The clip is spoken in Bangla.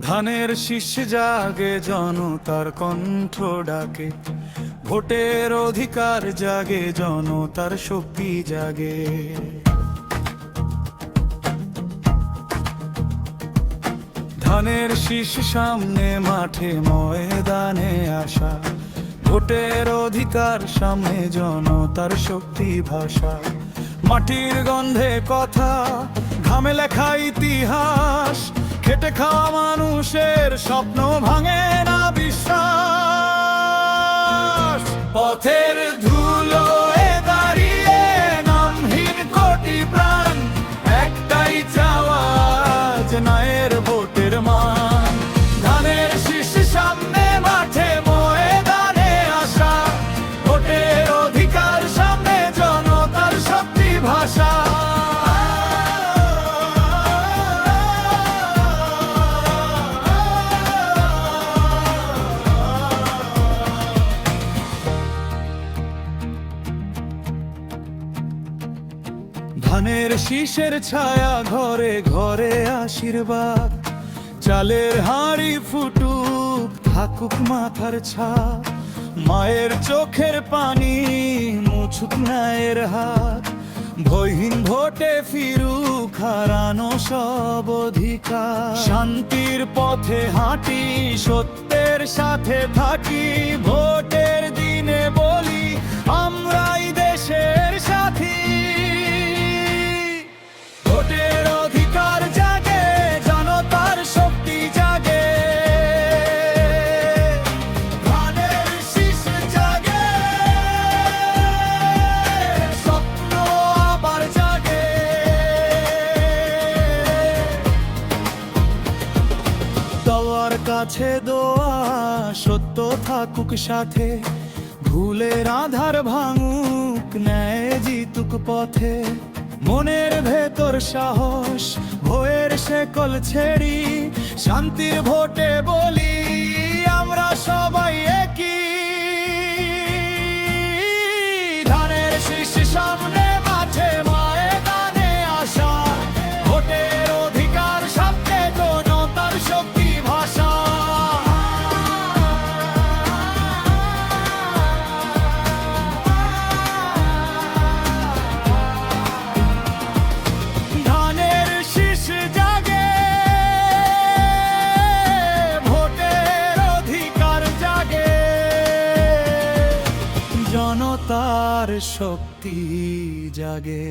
ধানের শীষ জাগে জনতার কণ্ঠ ডাকে, ভোটের অধিকার জাগে জনতার শক্তি জাগে। ধানের শীষ সামনে মাঠে ময়দানে আসা, ভোটের অধিকার সামনে জনতার শক্তি ভাষা। মাটির গন্ধে কথা, ঘামে লেখা ইতিহাস, খেটে খাওয়া মানুষের স্বপ্ন ভাঙে না বিশ্বাস। পথের ধুলোয় দাঁড়িয়ে নামহীন কোটি প্রাণ, একটাই চাওয়া যে ন্যায়ের ভোটের মান। ধানের শীষ সামনে মাঠে ময়দানে আসা, ভোটের অধিকার সামনে জনতার শক্তি ভাষা। ধানের শীষের ছায়া ঘরে ঘরে আশীর্বাদ, চালের হাঁড়ি ফুটুক থাকুক মাথার ছাপ, মায়ের চোখের পানি মুছুক ন্যায়ের হাত। ভয়হীন ভোটে ফিরুক হারানো সব অধিকার, শান্তির পথে হাঁটি সত্যের সাথে থাকি। ভোটের দিনে বলি আমরাই দেশের সাথী। ভোটের অধিকার জাগে জনতার শক্তি জাগে, ধানের শীষ জাগে স্বপ্ন আবার জাগে। দেওয়ার কাছে দোয়া সত্য থাকুক সাথে, ভুলের আধার ভাঙুক ন্যায় জিতুক পথে। মনের ভেতর সাহস ভয়ের শেকল ছেড়ি, শান্তির ভোটে বলি আমরা সবাই একই। ধানের শীষ সামনে মাঠে ময়দানে আসা, ভোটের অধিকার সামনে জনতার শক্তি ভাষা। জনতার শক্তি জাগে।